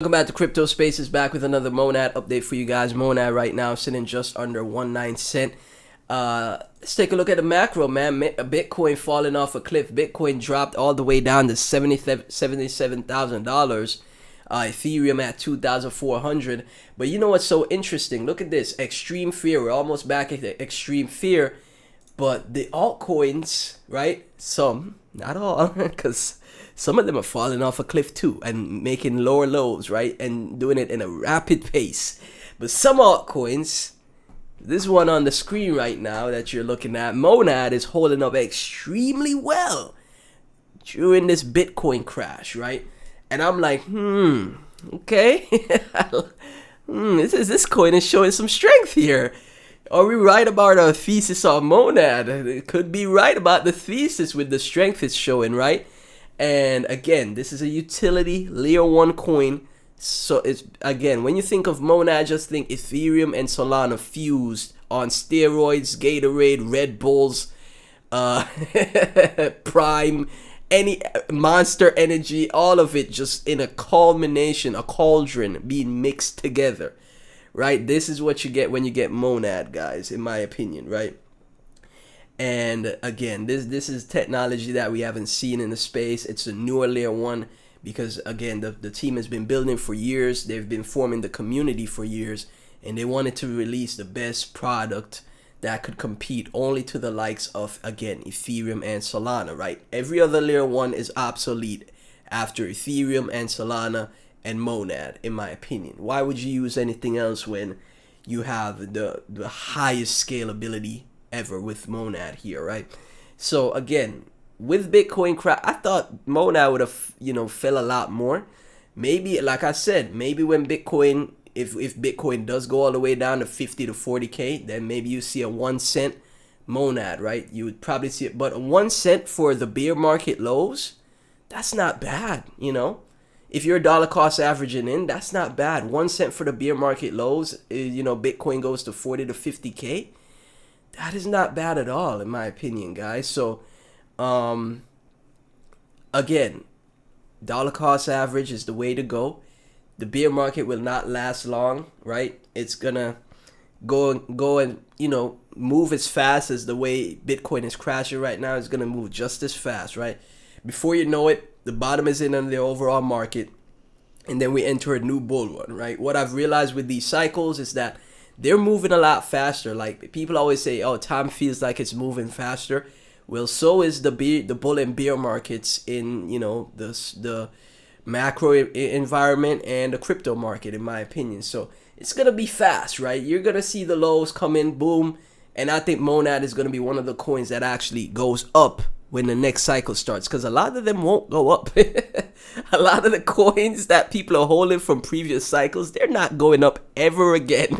Welcome back to Crypto Spaces, back with another Monad update for you guys. Monad right now sitting just under 19 cent. Let's take a look at the macro, man. Bitcoin falling off a cliff. Bitcoin dropped all the way down to $77,000. Ethereum at 2,400. But you know what's so interesting? Look at this. Extreme fear. We're almost back at the extreme fear. But the altcoins, right? Some, not all, because some of them are falling off a cliff too and making lower lows, right? And doing it in a rapid pace. But some altcoins, this one on the screen right now that you're looking at, Monad, is holding up extremely well during this Bitcoin crash, right? And I'm like, okay. This coin is showing some strength here. Are we right about our thesis on Monad? It could be right about the thesis with the strength it's showing, right? And again, this is a utility layer 1 coin. So it's, again, when you think of Monad, just think Ethereum and Solana fused on steroids, Gatorade, Red Bulls, Prime, any Monster Energy, all of it just in a culmination, a cauldron being mixed together. Right? This is what you get when you get Monad, guys, in my opinion, right? And again, this is technology that we haven't seen in the space. It's a newer layer 1 because, again, the team has been building for years. They've been forming the community for years, and they wanted to release the best product that could compete only to the likes of, again, Ethereum and Solana, right? Every other layer 1 is obsolete after Ethereum and Solana and Monad, in my opinion. Why would you use anything else when you have the highest scalability ever with Monad here, right? So again, with Bitcoin crash, I thought Monad would have, fell a lot more. Maybe, like I said, maybe when Bitcoin, if Bitcoin does go all the way down to 50 to 40K, then maybe you see a 1 cent Monad, right? You would probably see it, but 1 cent for the bear market lows, that's not bad, If you're dollar cost averaging in, that's not bad. 1 cent for the bear market lows, Bitcoin goes to 40 to 50K. That is not bad at all, in my opinion, guys. So, again, dollar cost average is the way to go. The bear market will not last long, right? It's gonna go and move as fast as the way Bitcoin is crashing right now. It's gonna move just as fast, right? Before you know it, the bottom is in on the overall market, and then we enter a new bull run, right? What I've realized with these cycles is that they're moving a lot faster. Like, people always say, oh, time feels like it's moving faster. Well, so is the bull and bear markets in, the macro environment and the crypto market, in my opinion. So it's going to be fast, right? You're going to see the lows come in, boom. And I think Monad is going to be one of the coins that actually goes up when the next cycle starts, because a lot of them won't go up. A lot of the coins that people are holding from previous cycles, they're not going up ever again.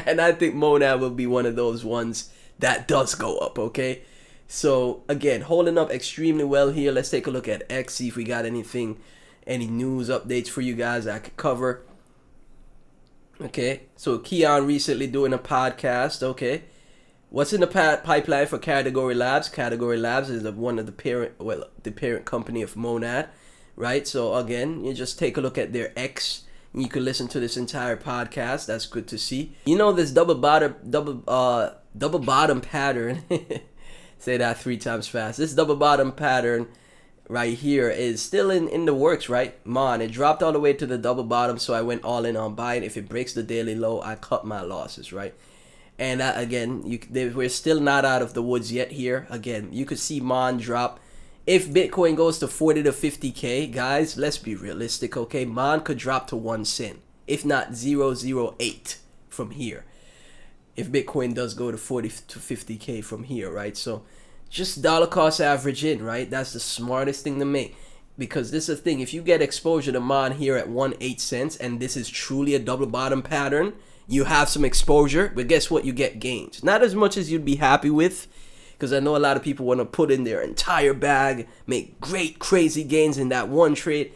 And I think Monad will be one of those ones that does go up, okay? So again, holding up extremely well here. Let's take a look at X, see if we got any news updates for you guys I could cover. Okay, so Keon recently doing a podcast, okay? What's in the pipeline for Category Labs? Category Labs is one of the parent company of Monad, right? So again, you just take a look at their X. You can listen to this entire podcast. That's good to see. This double bottom pattern. Say that 3 times fast. This double bottom pattern right here is still in the works, right? It dropped all the way to the double bottom, so I went all in on buying. If it breaks the daily low, I cut my losses, right? And again, we're still not out of the woods yet here. Again, you could see Mon drop. If Bitcoin goes to 40 to 50K, guys, let's be realistic, okay? Mon could drop to 1 cent, if not 0.008 from here. If Bitcoin does go to 40 to 50K from here, right? So just dollar cost average in, right? That's the smartest thing to make. Because this is the thing, if you get exposure to Mon here at 1.8 cents, and this is truly a double bottom pattern, you have some exposure, but guess what? You get gains. Not as much as you'd be happy with, because I know a lot of people want to put in their entire bag, make great, crazy gains in that one trade.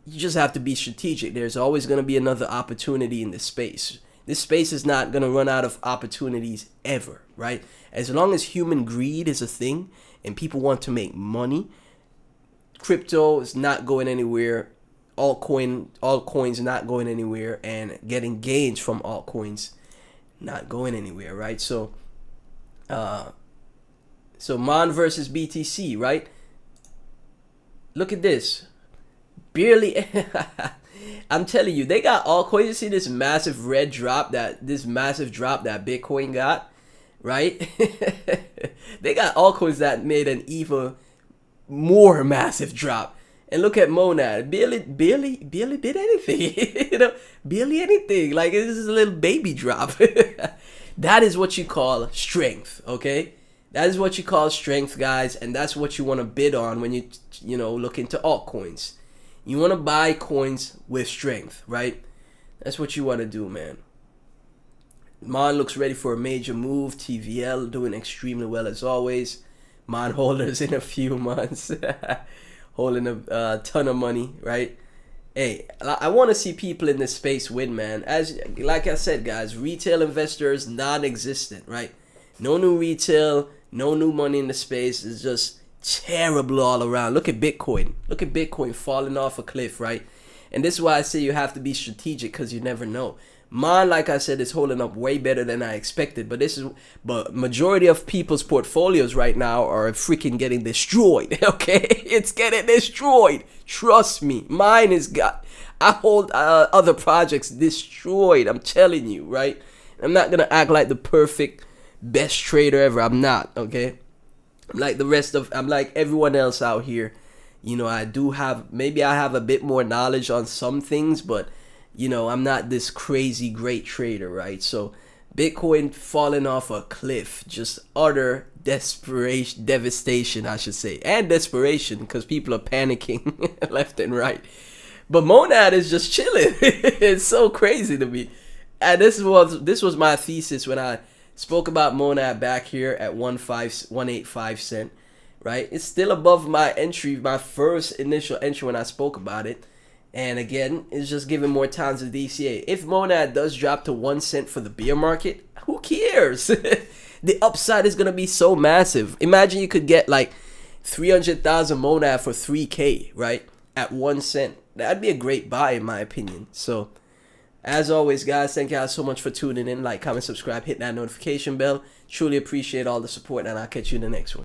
You just have to be strategic. There's always going to be another opportunity in this space. This space is not going to run out of opportunities ever, right? As long as human greed is a thing and people want to make money, crypto is not going anywhere altcoins not going anywhere, and getting gains from altcoins not going anywhere, right? So Mon versus BTC, right? Look at this. Barely I'm telling you, they got altcoins. You see this massive red drop that Bitcoin got, right? They got altcoins that made an even more massive drop. And look at Monad. Barely did anything. You know, barely anything. Like, this is a little baby drop. That is what you call strength, okay? That is what you call strength, guys, and that's what you want to bid on when you know, look into altcoins. You want to buy coins with strength, right? That's what you want to do, man. Mon looks ready for a major move. TVL doing extremely well as always. Mon holders in a few months. Holding a ton of money, right? Hey, I want to see people in this space win, man. Like I said, guys, retail investors non-existent, right? No new retail, no new money in the space. It's just terrible all around. Look at Bitcoin. Look at Bitcoin falling off a cliff, right? And this is why I say you have to be strategic, because you never know. Mine, like I said, is holding up way better than I expected. But majority of people's portfolios right now are freaking getting destroyed. Okay, it's getting destroyed. Trust me, mine I hold other projects destroyed. I'm telling you, right? I'm not gonna act like the perfect best trader ever. I'm not. Okay, I'm like everyone else out here. You know, maybe I have a bit more knowledge on some things, but you know, I'm not this crazy great trader, right? So Bitcoin falling off a cliff, just utter devastation, I should say, and desperation, because people are panicking left and right. But Monad is just chilling. It's so crazy to me. And this was my thesis when I spoke about Monad back here at 185 cent, right? It's still above my first initial entry when I spoke about it. And again, it's just giving more time to DCA. If Monad does drop to 1 cent for the bear market, who cares? The upside is going to be so massive. Imagine you could get like 300,000 Monad for 3K, right? At 1 cent. That'd be a great buy in my opinion. So, as always, guys, thank you guys so much for tuning in. Like, comment, subscribe, hit that notification bell. Truly appreciate all the support, and I'll catch you in the next one.